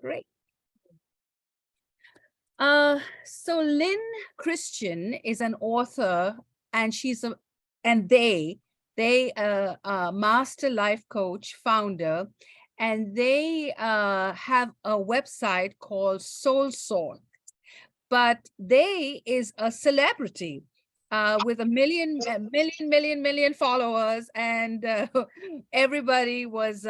Great. So Lyn Christian is an author, and they master life coach founder, and they have a website called SoulSalt. But they is a celebrity with a million followers, and everybody was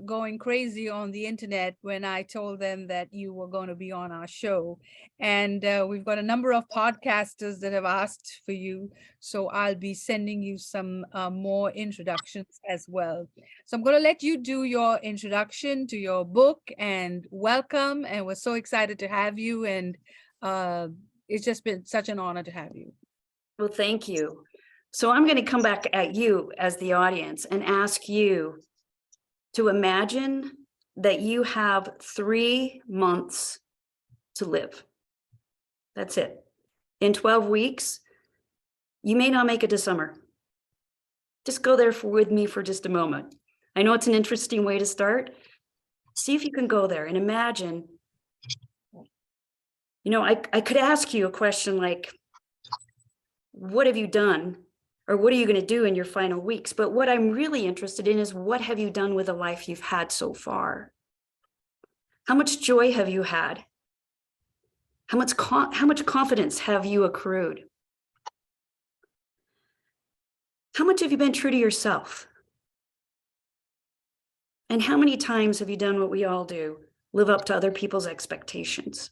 going crazy on the internet when I told them that you were going to be on our show. And we've got a number of podcasters that have asked for you, so I'll be sending you some more introductions as well. So I'm going to let you do your introduction to your book, and welcome. And we're so excited to have you, and it's just been such an honor to have you. Well, thank you. So I'm going to come back at you as the audience and ask you to imagine that you have 3 months to live. That's it. In 12 weeks, you may not make it to summer. Just go there with me for just a moment. I know it's an interesting way to start. See if you can go there and imagine. You know, I could ask you a question like, what have you done? Or what are you going to do in your final weeks? But what I'm really interested in is, what have you done with the life you've had so far? How much joy have you had? How much confidence have you accrued? How much have you been true to yourself? And how many times have you done what we all do, live up to other people's expectations?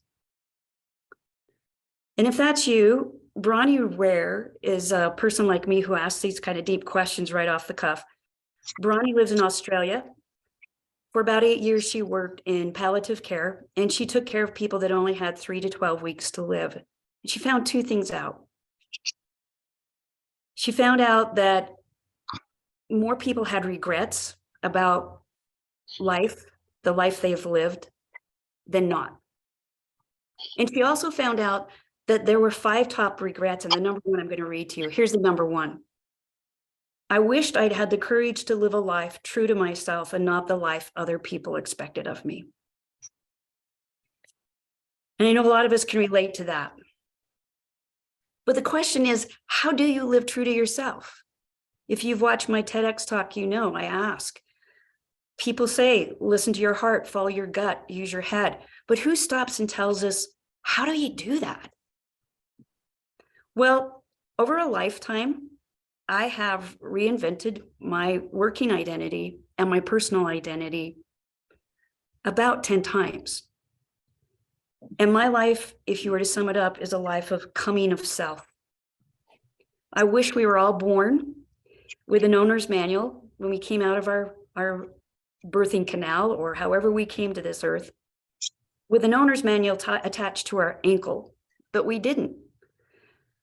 And if that's you, Bronnie Ware is a person like me who asks these kind of deep questions right off the cuff. Bronnie lives in Australia. For about 8 years, she worked in palliative care, and she took care of people that only had 3 to 12 weeks to live. And she found 2 things out. She found out that more people had regrets about life, the life they've lived, than not. And she also found out that there were 5 top regrets, and the number 1 I'm going to read to you. Here's the number 1. I wished I'd had the courage to live a life true to myself and not the life other people expected of me. And I know a lot of us can relate to that. But the question is, how do you live true to yourself? If you've watched my TEDx talk, you know I ask. People say, listen to your heart, follow your gut, use your head. But who stops and tells us, how do you do that? Well, over a lifetime, I have reinvented my working identity and my personal identity about 10 times. And my life, if you were to sum it up, is a life of coming of self. I wish we were all born with an owner's manual when we came out of our birthing canal, or however we came to this earth, with an owner's manual attached to our ankle, but we didn't.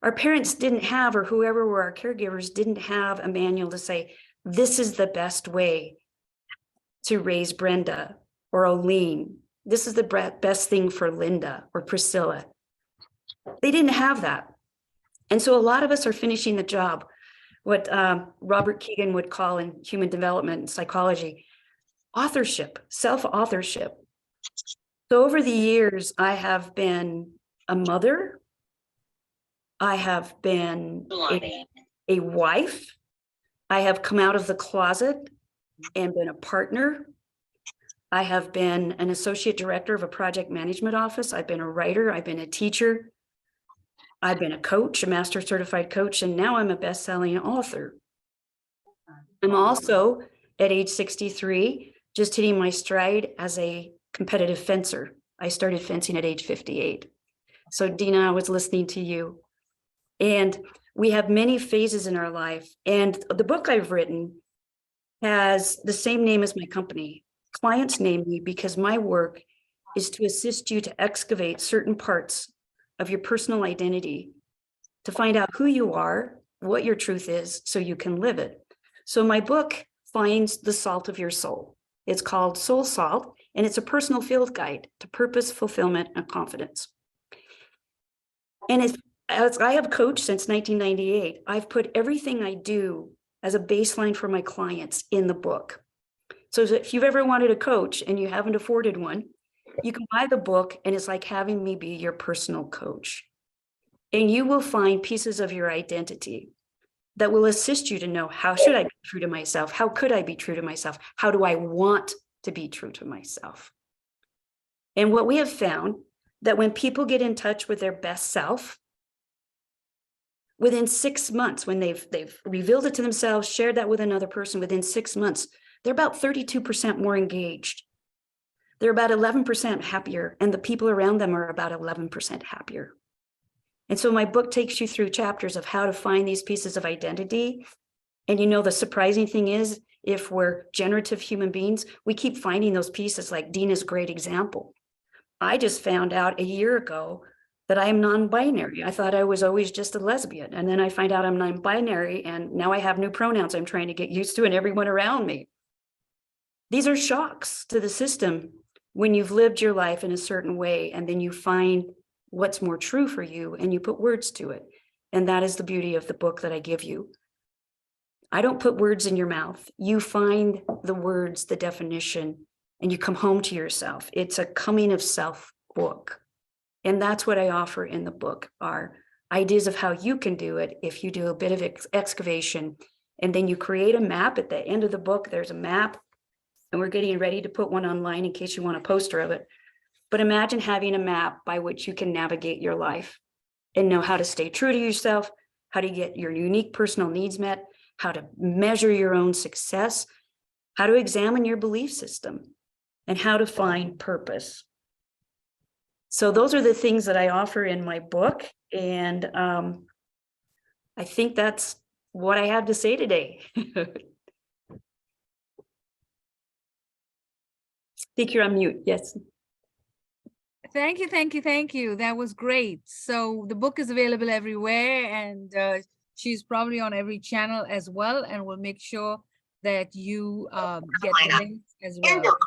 Our parents didn't have, or whoever were our caregivers didn't have a manual to say, this is the best way to raise Brenda or Oline. This is the best thing for Linda or Priscilla. They didn't have that. And so a lot of us are finishing the job, what Robert Keegan would call in human development and psychology, authorship, self-authorship. So over the years, I have been a mother. I have been a wife. I have come out of the closet and been a partner. I have been an associate director of a project management office. I've been a writer. I've been a teacher. I've been a coach, a master certified coach, and now I'm a best-selling author. I'm also, at age 63, just hitting my stride as a competitive fencer. I started fencing at age 58. So Dina, I was listening to you. And we have many phases in our life. And the book I've written has the same name as my company. Clients name me because my work is to assist you to excavate certain parts of your personal identity, to find out who you are, what your truth is, so you can live it. So my book finds the salt of your soul. It's called SoulSalt, and it's a personal field guide to purpose, fulfillment, and confidence. And as I have coached since 1998, I've put everything I do as a baseline for my clients in the book. So if you've ever wanted a coach and you haven't afforded one, You can buy the book, and it's like having me be your personal coach. And you will find pieces of your identity that will assist you to know, how should I be true to myself? How could I be true to myself? How do I want to be true to myself? And what we have found, that when people get in touch with their best self, within 6 months, when they've revealed it to themselves, shared that with another person, within 6 months, they're about 32% more engaged. They're about 11% happier, and the people around them are about 11% happier. And so my book takes you through chapters of how to find these pieces of identity. And the surprising thing is, if we're generative human beings, we keep finding those pieces, like Dina's great example. I just found out a year ago that I am non-binary. I thought I was always just a lesbian. And then I find out I'm non-binary, and now I have new pronouns I'm trying to get used to, and everyone around me. These are shocks to the system when you've lived your life in a certain way, and then you find what's more true for you, and you put words to it. And that is the beauty of the book that I give you. I don't put words in your mouth. You find the words, the definition, and you come home to yourself. It's a coming of self book. And that's what I offer in the book, are ideas of how you can do it if you do a bit of excavation. And then you create a map. At the end of the book, there's a map, and we're getting ready to put one online in case you want a poster of it. But imagine having a map by which you can navigate your life and know how to stay true to yourself, how to get your unique personal needs met, how to measure your own success, how to examine your belief system, and how to find purpose. So those are the things that I offer in my book. And I think that's what I have to say today. I think you're on mute. Yes. Thank you, thank you, thank you. That was great. So the book is available everywhere, and she's probably on every channel as well, and we'll make sure that you get the links as well.